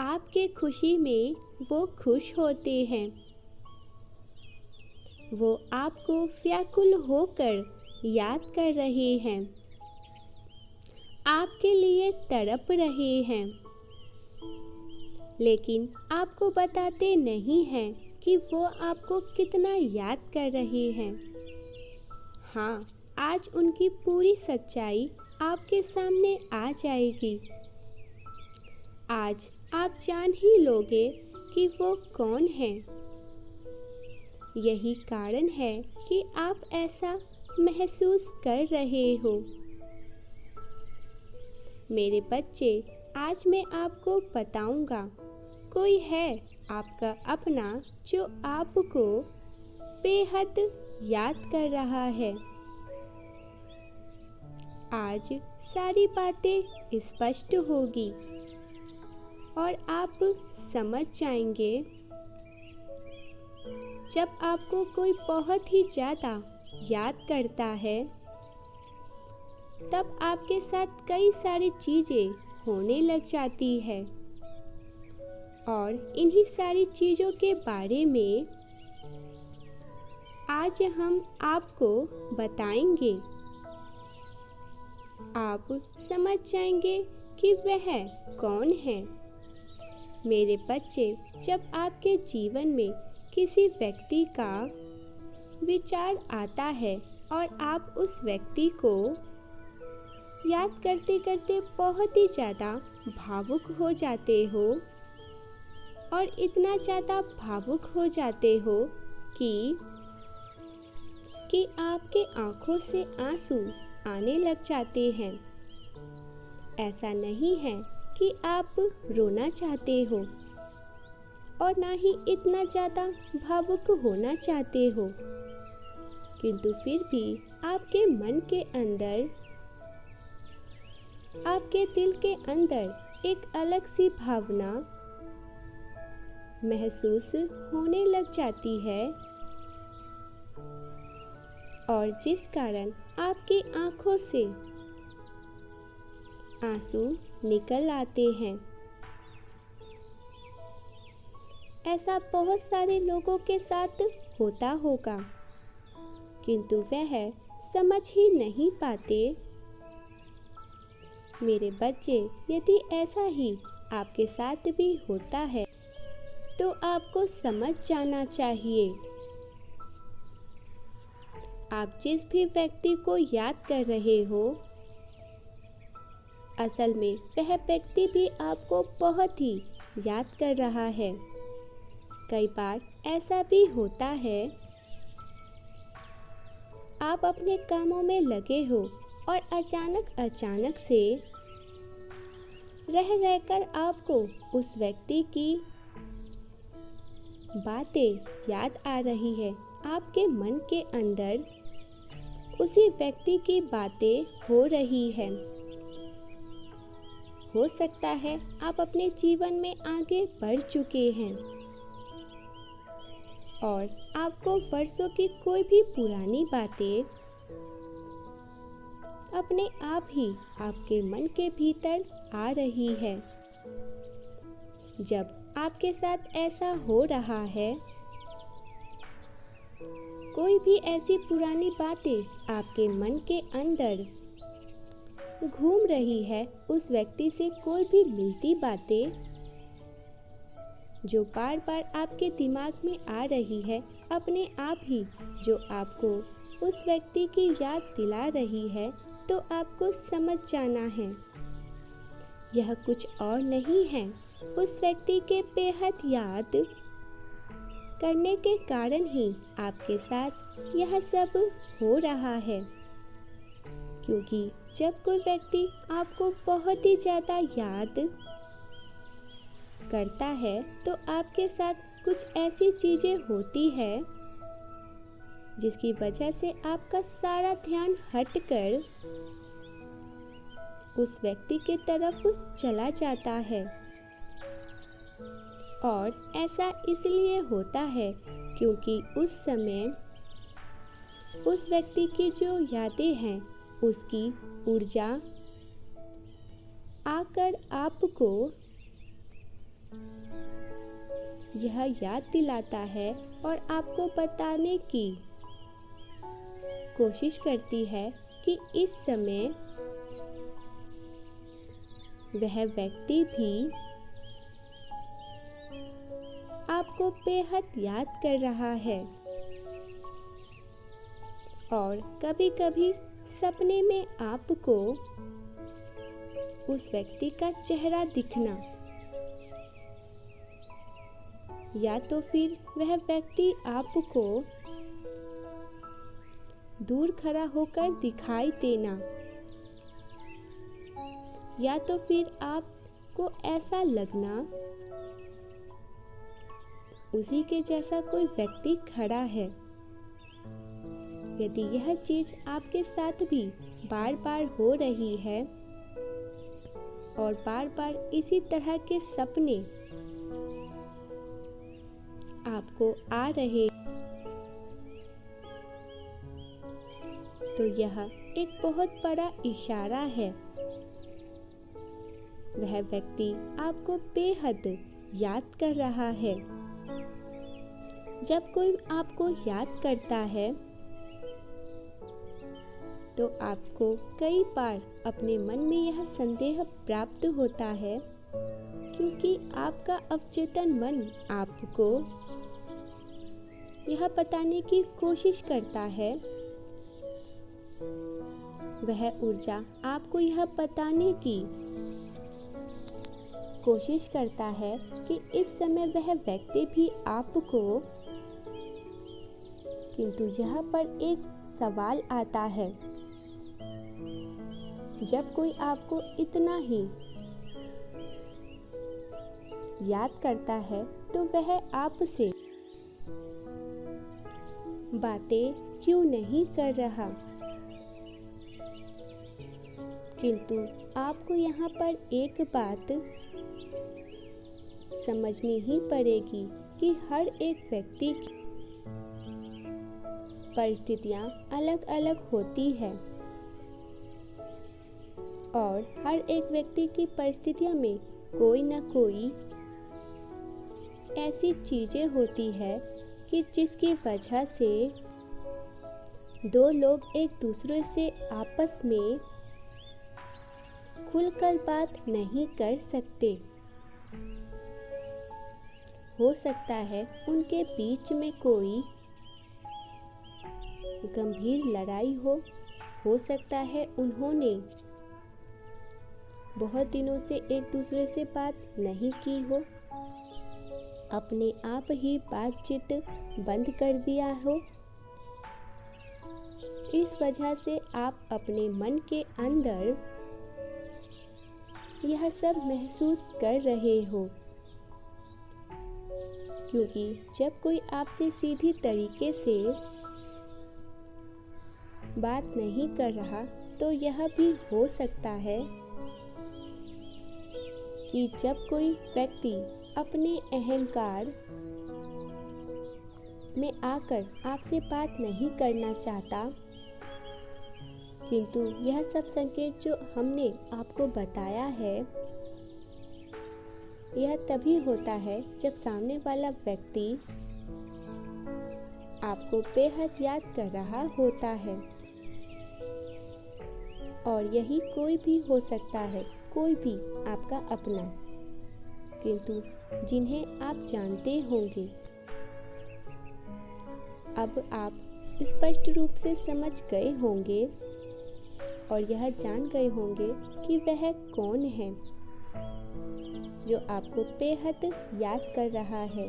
आपके खुशी में वो खुश होते हैं। वो आपको व्याकुल होकर याद कर रहे हैं, आपके लिए तड़प रहे हैं, लेकिन आपको बताते नहीं हैं कि वो आपको कितना याद कर रहे हैं। हाँ, आज उनकी पूरी सच्चाई आपके सामने आ जाएगी। आज आप जान ही लोगे कि वो कौन है। यही कारण है कि आप ऐसा महसूस कर रहे हो। मेरे बच्चे, आज मैं आपको बताऊंगा, कोई है आपका अपना जो आपको बेहद याद कर रहा है। आज सारी बातें स्पष्ट होगी और आप समझ जाएंगे। जब आपको कोई बहुत ही ज़्यादा याद करता है, तब आपके साथ कई सारी चीज़ें होने लग जाती है और इन्हीं सारी चीज़ों के बारे में आज हम आपको बताएंगे। आप समझ जाएंगे कि वह कौन है। मेरे बच्चे, जब आपके जीवन में किसी व्यक्ति का विचार आता है और आप उस व्यक्ति को याद करते करते बहुत ही ज़्यादा भावुक हो जाते हो और इतना ज़्यादा भावुक हो जाते हो कि आपके आँखों से आंसू आने लग जाते हैं। ऐसा नहीं है कि आप रोना चाहते हो और ना ही इतना ज़्यादा भावुक होना चाहते हो, किंतु फिर भी आपके मन के अंदर, आपके दिल के अंदर एक अलग सी भावना महसूस होने लग जाती है और जिस कारण आपकी आँखों से आंसू निकल आते हैं। ऐसा बहुत सारे लोगों के साथ होता होगा, किंतु वह समझ ही नहीं पाते। मेरे बच्चे, यदि ऐसा ही आपके साथ भी होता है तो आपको समझ जाना चाहिए। आप जिस भी व्यक्ति को याद कर रहे हो, असल में वह व्यक्ति भी आपको बहुत ही याद कर रहा है। कई बार ऐसा भी होता है, आप अपने कामों में लगे हो और अचानक से रहकर आपको उस व्यक्ति की बातें याद आ रही है। आपके मन के अंदर उसी व्यक्ति की बातें हो रही है। हो सकता है आप अपने जीवन में आगे बढ़ चुके हैं और आपको वर्षों की कोई भी पुरानी बातें अपने आप ही आपके मन के भीतर आ रही है। जब आपके साथ ऐसा हो रहा है, कोई भी ऐसी पुरानी बातें आपके मन के अंदर घूम रही है, उस व्यक्ति से कोई भी मिलती बातें जो बार बार आपके दिमाग में आ रही है, अपने आप ही जो आपको उस व्यक्ति की याद दिला रही है, तो आपको समझ जाना है यह कुछ और नहीं है, उस व्यक्ति के बेहद याद करने के कारण ही आपके साथ यह सब हो रहा है। क्योंकि जब कोई व्यक्ति आपको बहुत ही ज़्यादा याद करता है, तो आपके साथ कुछ ऐसी चीज़ें होती है जिसकी वजह से आपका सारा ध्यान हटकर उस व्यक्ति के तरफ चला जाता है। और ऐसा इसलिए होता है क्योंकि उस समय उस व्यक्ति की जो यादें हैं, उसकी ऊर्जा आकर आपको यह याद दिलाता है और आपको बताने की कोशिश करती है कि इस समय वह व्यक्ति भी आपको बेहद याद कर रहा है। और कभी-कभी सपने में आपको उस व्यक्ति का चेहरा दिखना या तो फिर वह व्यक्ति आपको दूर खड़ा होकर दिखाई देना या तो फिर आपको ऐसा लगना उसी के जैसा कोई व्यक्ति खड़ा है। यदि यह चीज आपके साथ भी बार बार हो रही है और बार बार इसी तरह के सपने आपको आ रहे तो यह एक बहुत बड़ा इशारा है। वह व्यक्ति आपको बेहद याद कर रहा है। जब कोई आपको याद करता है तो आपको कई बार अपने मन में यह संदेह प्राप्त होता है क्योंकि आपका अवचेतन मन आपको यह बताने की कोशिश करता है, वह ऊर्जा आपको यह बताने की कोशिश करता है कि इस समय वह व्यक्ति भी आपको, किंतु यहाँ पर एक सवाल आता है। जब कोई आपको इतना ही याद करता है तो वह आपसे बातें क्यों नहीं कर रहा? किंतु आपको यहाँ पर एक बात समझनी ही पड़ेगी कि हर एक व्यक्ति की परिस्थितियाँ अलग अलग होती है और हर एक व्यक्ति की परिस्थितियों में कोई न कोई ऐसी चीजें होती है कि जिसकी वजह से दो लोग एक दूसरे से आपस में खुलकर बात नहीं कर सकते। हो सकता है उनके बीच में कोई गंभीर लड़ाई हो सकता है उन्होंने बहुत दिनों से एक दूसरे से बात नहीं की हो, अपने आप ही बातचीत बंद कर दिया हो। इस वजह से आप अपने मन के अंदर यह सब महसूस कर रहे हो, क्योंकि जब कोई आपसे सीधी तरीके से बात नहीं कर रहा तो यह भी हो सकता है कि जब कोई व्यक्ति अपने अहंकार में आकर आपसे बात नहीं करना चाहता, किंतु यह सब संकेत जो हमने आपको बताया है यह तभी होता है जब सामने वाला व्यक्ति आपको बेहद याद कर रहा होता है। और यही कोई भी हो सकता है, कोई भी आपका अपना, किंतु जिन्हें आप जानते होंगे। अब आप स्पष्ट रूप से समझ गए होंगे और यह जान गए होंगे कि वह कौन है जो आपको बेहद याद कर रहा है।